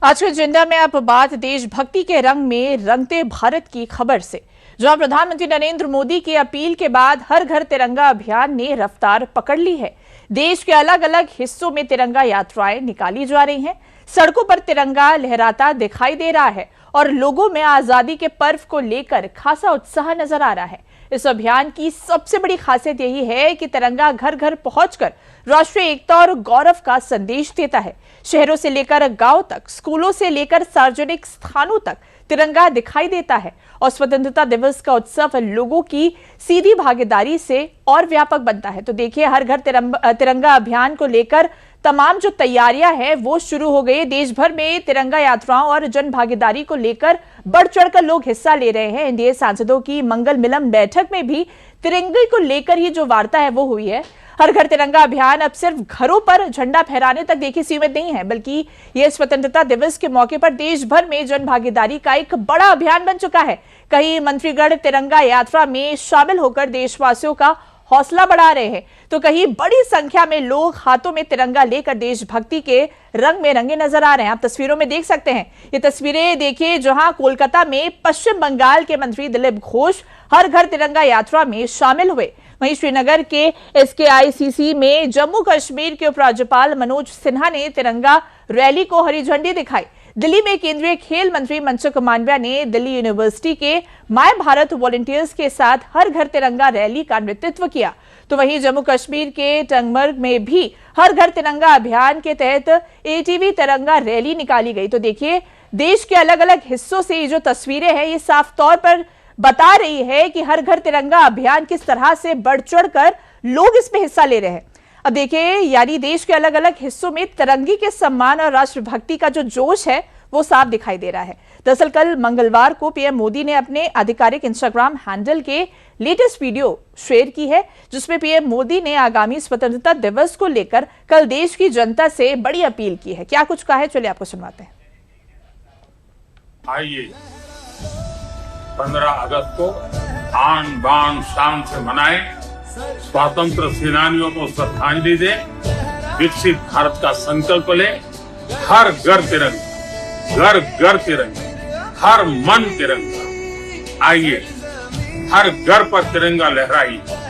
आज के एजेंडा में अब बात देशभक्ति के रंग में रंगते भारत की खबर से, जहां प्रधानमंत्री नरेंद्र मोदी की अपील के बाद हर घर तिरंगा अभियान ने रफ्तार पकड़ ली है। देश के अलग अलग हिस्सों में तिरंगा यात्राएं निकाली जा रही हैं। सड़कों पर तिरंगा लहराता दिखाई दे रहा है और लोगों में आजादी के पर्व को लेकर खासा उत्साह नजर आ रहा है। इस अभियान की सबसे बड़ी खासियत यही है कि तिरंगा घर घर पहुंचकर राष्ट्रीय एकता और गौरव का संदेश देता है। शहरों से लेकर गांव तक, स्कूलों से लेकर सार्वजनिक स्थानों तक तिरंगा दिखाई देता है और स्वतंत्रता दिवस का उत्सव लोगों की सीधी भागीदारी से और व्यापक बनता है। तो देखिए, हर घर तिरंगा अभियान को लेकर तमाम जो तैयारियां हैं वो शुरू हो गई। देश भर में तिरंगा यात्राओं और जन भागीदारी को लेकर बढ़ चढ़कर लोग हिस्सा ले रहे हैं। एनडीए सांसदों की मंगल मिलन बैठक में भी तिरंगे को लेकर ही जो वार्ता है वो हुई है। हर घर तिरंगा अभियान अब सिर्फ घरों पर झंडा फहराने तक देखिए सीमित नहीं है, बल्कि यह स्वतंत्रता दिवस के मौके पर देश भर में जन भागीदारी का एक बड़ा अभियान बन चुका है। कई मंत्रीगण तिरंगा यात्रा में शामिल होकर देशवासियों का हौसला बढ़ा रहे हैं, तो कहीं बड़ी संख्या में लोग हाथों में तिरंगा लेकर देशभक्ति के रंग में रंगे नजर आ रहे हैं। आप तस्वीरों में देख सकते हैं, ये तस्वीरें देखिए जहां कोलकाता में पश्चिम बंगाल के मंत्री दिलीप घोष हर घर तिरंगा यात्रा में शामिल हुए। वहीं श्रीनगर के SKICC में जम्मू कश्मीर के उपराज्यपाल मनोज सिन्हा ने तिरंगा रैली को हरी झंडी दिखाई। दिल्ली में केंद्रीय खेल मंत्री मनसुख मांडविया ने दिल्ली यूनिवर्सिटी के माय भारत वॉलंटियर्स के साथ हर घर तिरंगा रैली का नेतृत्व किया। तो वहीं जम्मू कश्मीर के टंगमर्ग में भी हर घर तिरंगा अभियान के तहत ATV तिरंगा रैली निकाली गई। तो देखिए, देश के अलग अलग हिस्सों से ये जो तस्वीरें हैं ये साफ तौर पर बता रही है कि हर घर तिरंगा अभियान किस तरह से बढ़ चढ़कर लोग इसमें हिस्सा ले रहे हैं। अब देखिए, यानी देश के अलग अलग हिस्सों में तिरंगे के सम्मान और राष्ट्रभक्ति का जो जोश है वो साफ दिखाई दे रहा है। दरअसल कल मंगलवार को पीएम मोदी ने अपने आधिकारिक इंस्टाग्राम हैंडल के लेटेस्ट वीडियो शेयर की है, जिसमें पीएम मोदी ने आगामी स्वतंत्रता दिवस को लेकर कल देश की जनता से बड़ी अपील की है। क्या कुछ कहा है, चलिए आपको सुनवाते हैं। आइए 15 अगस्त को आन बान शान से मनाएं, स्वतंत्र सेनानियों को श्रद्धांजलि दें, विकसित भारत का संकल्प लें। हर घर तिरंगा, घर घर तिरंगा, हर मन तिरंगा। आइए हर घर पर तिरंगा लहराइए।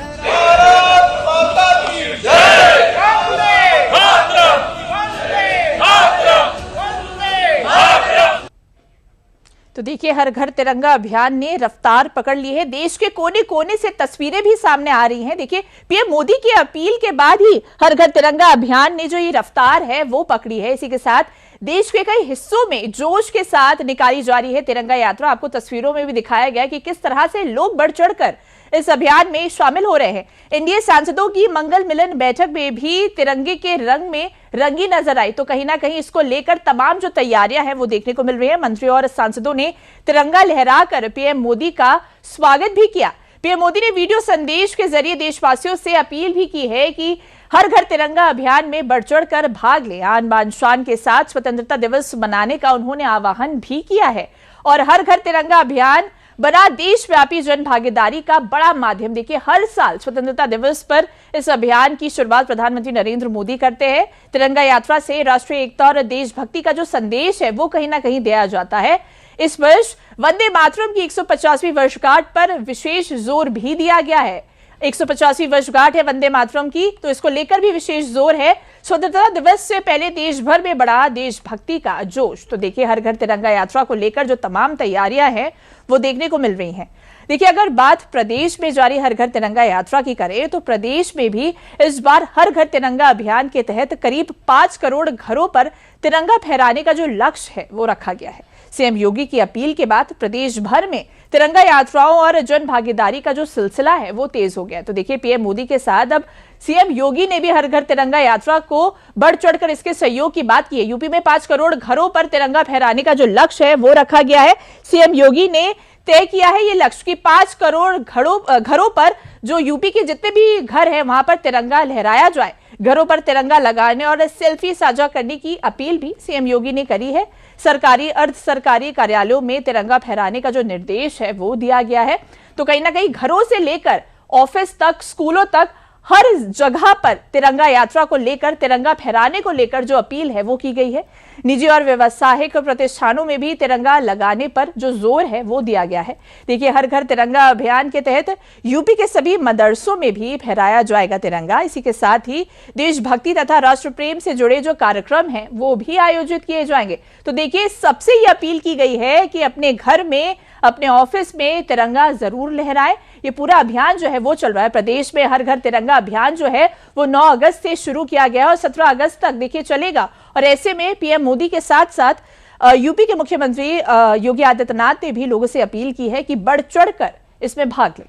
तो देखिए, हर घर तिरंगा अभियान ने रफ्तार पकड़ ली है। देश के कोने कोने से तस्वीरें भी सामने आ रही हैं। देखिए, पीएम मोदी की अपील के बाद ही हर घर तिरंगा अभियान ने जो ये रफ्तार है वो पकड़ी है। इसी के साथ देश के कई हिस्सों में जोश के साथ निकाली जा रही है तिरंगा यात्रा। आपको तस्वीरों में भी दिखाया गया कि किस तरह से लोग बढ़ चढ़कर इस अभियान में शामिल हो रहे हैं। एनडीए सांसदों की मंगल मिलन बैठक में भी तिरंगे के रंग में रंगी नजर आई। तो कहीं ना कहीं इसको लेकर तमाम जो तैयारियां हैं वो देखने को मिल रही है। मंत्री और सांसदों ने तिरंगा लहराकर पीएम मोदी का स्वागत भी किया। पीएम मोदी ने वीडियो संदेश के जरिए देशवासियों से अपील भी की है कि हर घर तिरंगा अभियान में बढ़ चढ़कर भाग ले। आन बान शान के साथ स्वतंत्रता दिवस मनाने का उन्होंने आह्वान भी किया है और हर घर तिरंगा अभियान बना देशव्यापी जन भागीदारी का बड़ा माध्यम। देखिए, हर साल स्वतंत्रता दिवस पर इस अभियान की शुरुआत प्रधानमंत्री नरेंद्र मोदी करते हैं। तिरंगा यात्रा से राष्ट्रीय एकता और देशभक्ति का जो संदेश है वो कहीं ना कहीं दिया जाता है। इस वर्ष वंदे मातरम की 150वीं वर्षगांठ पर विशेष जोर भी दिया गया है। 150वीं वर्षगांठ है वंदे मातरम की, तो इसको लेकर भी विशेष जोर है। स्वतंत्रता दिवस से पहले देश भर में बढ़ा देशभक्ति का जोश। तो देखिए, हर घर तिरंगा यात्रा को लेकर जो तमाम तैयारियां हैं वो देखने को मिल रही हैं। देखिए, अगर बात प्रदेश में जारी हर घर तिरंगा यात्रा की करें तो प्रदेश में भी इस बार हर घर तिरंगा अभियान के तहत करीब 5 करोड़ घरों पर तिरंगा फहराने का जो लक्ष्य है वो रखा गया है। सीएम योगी की अपील के बाद प्रदेश भर में तिरंगा यात्राओं और जन भागीदारी का जो सिलसिला है वो तेज हो गया। तो देखिए, पीएम मोदी के साथ अब सीएम योगी ने भी हर घर तिरंगा यात्रा को बढ़ चढ़कर इसके सहयोग की बात की है। यूपी में 5 करोड़ घरों पर तिरंगा फहराने का जो लक्ष्य है वो रखा गया है। सीएम योगी ने तय किया है ये लक्ष्य कि 5 करोड़ घरों पर जो यूपी के जितने भी घर हैं वहां पर तिरंगा लहराया जाए। घरों पर तिरंगा लगाने और सेल्फी साझा करने की अपील भी सीएम योगी ने करी है। सरकारी अर्ध सरकारी कार्यालयों में तिरंगा फहराने का जो निर्देश है वो दिया गया है। तो कहीं ना कहीं घरों से लेकर ऑफिस तक, स्कूलों तक हर जगह पर तिरंगा यात्रा को लेकर, तिरंगा फहराने को लेकर जो अपील है वो की गई है। निजी और व्यावसायिक प्रतिष्ठानों में भी तिरंगा लगाने पर जो जोर है वो दिया गया है। देखिए, हर घर तिरंगा अभियान के तहत यूपी के सभी मदरसों में भी फहराया जाएगा तिरंगा। इसी के साथ ही देशभक्ति तथा राष्ट्र प्रेम से जुड़े जो कार्यक्रम हैं वो भी आयोजित किए जाएंगे। तो देखिए, सबसे ये अपील की गई है कि अपने घर में, अपने ऑफिस में तिरंगा जरूर लहराएं। ये पूरा अभियान जो है वो चल रहा है। प्रदेश में हर घर तिरंगा अभियान जो है वो 9 अगस्त से शुरू किया गया है और 17 अगस्त तक देखिए चलेगा। और ऐसे में पीएम मोदी के साथ साथ यूपी के मुख्यमंत्री योगी आदित्यनाथ ने भी लोगों से अपील की है कि बढ़ चढ़कर इसमें भाग लें।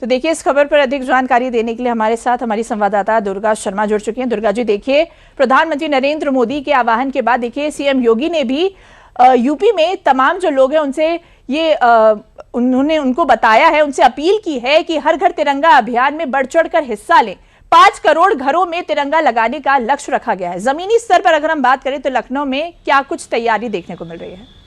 तो देखिए, इस खबर पर अधिक जानकारी देने के लिए हमारे साथ हमारी संवाददाता दुर्गा शर्मा जुड़ चुकी हैं। दुर्गा जी, देखिए, प्रधानमंत्री नरेंद्र मोदी के आह्वान के बाद देखिए सीएम योगी ने भी यूपी में तमाम जो लोग हैं उनसे ये उन्होंने उनको बताया है, उनसे अपील की है कि हर घर तिरंगा अभियान में बढ़ चढ़कर हिस्सा लें। 5 करोड़ घरों में तिरंगा लगाने का लक्ष्य रखा गया है। जमीनी स्तर पर अगर हम बात करें तो लखनऊ में क्या कुछ तैयारी देखने को मिल रही है?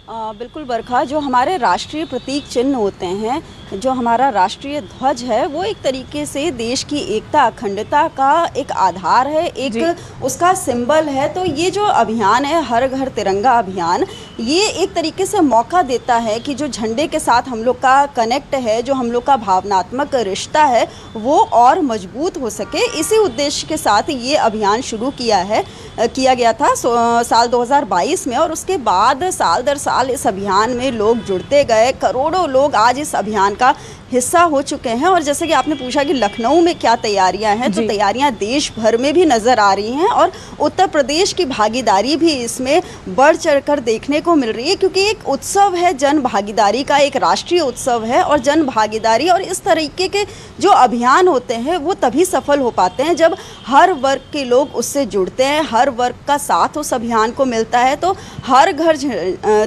बिल्कुल बरखा, जो हमारे राष्ट्रीय प्रतीक चिन्ह होते हैं, जो हमारा राष्ट्रीय ध्वज है, वो एक तरीके से देश की एकता अखंडता का एक आधार है, एक उसका सिंबल है। तो ये जो अभियान है हर घर तिरंगा अभियान, ये एक तरीके से मौका देता है कि जो झंडे के साथ हम लोग का कनेक्ट है, जो हम लोग का भावनात्मक रिश्ता है, वो और मजबूत हो सके। इसी उद्देश्य के साथ ये अभियान शुरू किया गया था साल 2022 में, और उसके बाद साल दर साल इस अभियान में लोग जुड़ते गए। करोड़ों लोग आज इस अभियान का हिस्सा हो चुके हैं। और जैसे कि आपने पूछा कि लखनऊ में क्या तैयारियां हैं, तो तैयारियां देश भर में भी नज़र आ रही हैं और उत्तर प्रदेश की भागीदारी भी इसमें बढ़ चढ़कर देखने को मिल रही है, क्योंकि एक उत्सव है, जन भागीदारी का एक राष्ट्रीय उत्सव है। और जन भागीदारी और इस तरीके के जो अभियान होते हैं वो तभी सफल हो पाते हैं जब हर वर्ग के लोग उससे जुड़ते हैं, हर वर्ग का साथ उस अभियान को मिलता है। तो हर घर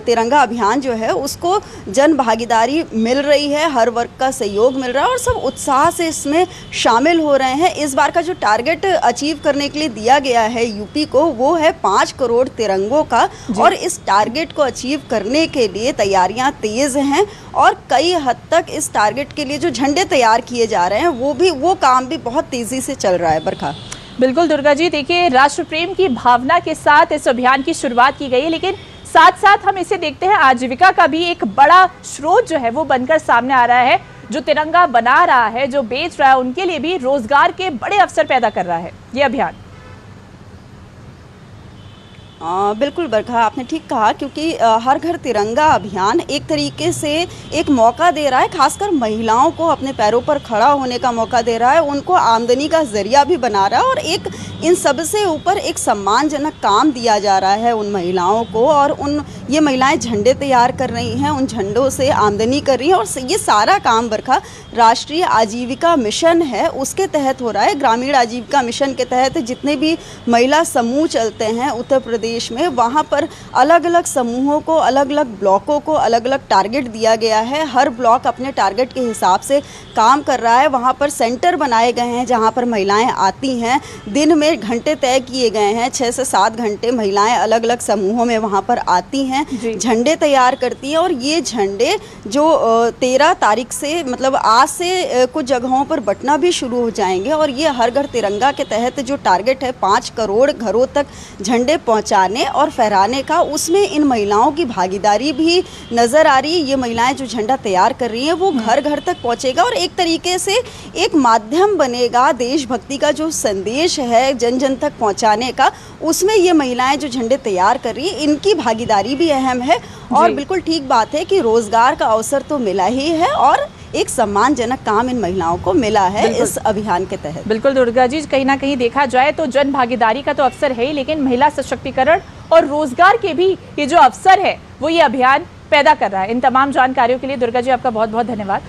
तिरंगा अभियान जो है उसको जन भागीदारी मिल रही है, हर वर्ग का सहयोग मिल रहा है और सब उत्साह से इसमें शामिल हो रहे हैं। इस बार का जो टारगेट अचीव करने के लिए दिया गया है यूपी को, वो है 5 करोड़ तिरंगों का। और इस टारगेट को अचीव करने के लिए तैयारियां तेज हैं और कई हद तक इस टारगेट के लिए जो झंडे तैयार किए जा रहे हैं वो काम भी बहुत तेजी से चल रहा है। बरखा, बिल्कुल दुर्गा जी, देखिए, राष्ट्र प्रेम की भावना के साथ इस अभियान की शुरुआत की गई है, लेकिन साथ साथ हम इसे देखते हैं आजीविका का भी एक बड़ा स्रोत जो है वो बनकर सामने आ रहा है। जो तिरंगा बना रहा है, जो बेच रहा है, उनके लिए भी रोजगार के बड़े अवसर पैदा कर रहा है ये अभियान। बिल्कुल बरखा, आपने ठीक कहा, क्योंकि हर घर तिरंगा अभियान एक तरीके से एक मौका दे रहा है, खासकर महिलाओं को अपने पैरों पर खड़ा होने का मौका दे रहा है, उनको आमदनी का जरिया भी बना रहा है और एक इन सब से ऊपर एक सम्मानजनक काम दिया जा रहा है उन महिलाओं को। और ये महिलाएं झंडे तैयार कर रही हैं, उन झंडों से आमदनी कर रही हैं और ये सारा काम बरखा राष्ट्रीय आजीविका मिशन है उसके तहत हो रहा है। ग्रामीण आजीविका मिशन के तहत जितने भी महिला समूह चलते हैं उत्तर प्रदेश में, वहाँ पर अलग अलग समूहों को, अलग अलग ब्लॉकों को अलग अलग टारगेट दिया गया है। हर ब्लॉक अपने टारगेट के हिसाब से काम कर रहा है। वहाँ पर सेंटर बनाए गए हैं जहाँ पर महिलाएं आती हैं। दिन में घंटे तय किए गए हैं, 6 से 7 घंटे महिलाएं अलग अलग समूहों में वहाँ पर आती हैं, झंडे तैयार करती हैं। और ये झंडे जो 13 तारीख से, मतलब आज से कुछ जगहों पर बंटना भी शुरू हो जाएंगे। और ये हर घर तिरंगा के तहत जो टारगेट है 5 करोड़ घरों तक झंडे पहुँचाने और फहराने का, उसमें इन महिलाओं की भागीदारी भी नज़र आ रही है। ये महिलाएं जो झंडा तैयार कर रही हैं वो घर घर तक पहुँचेगा और एक तरीके से एक माध्यम बनेगा देशभक्ति का जो संदेश है जन जन तक पहुँचाने का। उसमें ये महिलाएं जो झंडे तैयार कर रही है इनकी भागीदारी भी अहम है। और बिल्कुल ठीक बात है कि रोजगार का अवसर तो मिला ही है और एक सम्मानजनक काम इन महिलाओं को मिला है इस अभियान के तहत। बिल्कुल दुर्गा जी, कहीं ना कहीं देखा जाए तो जन भागीदारी का तो अवसर है ही, लेकिन महिला सशक्तिकरण और रोजगार के भी ये जो अवसर है वो ये अभियान पैदा कर रहा है। इन तमाम जानकारियों के लिए दुर्गा जी आपका बहुत बहुत धन्यवाद।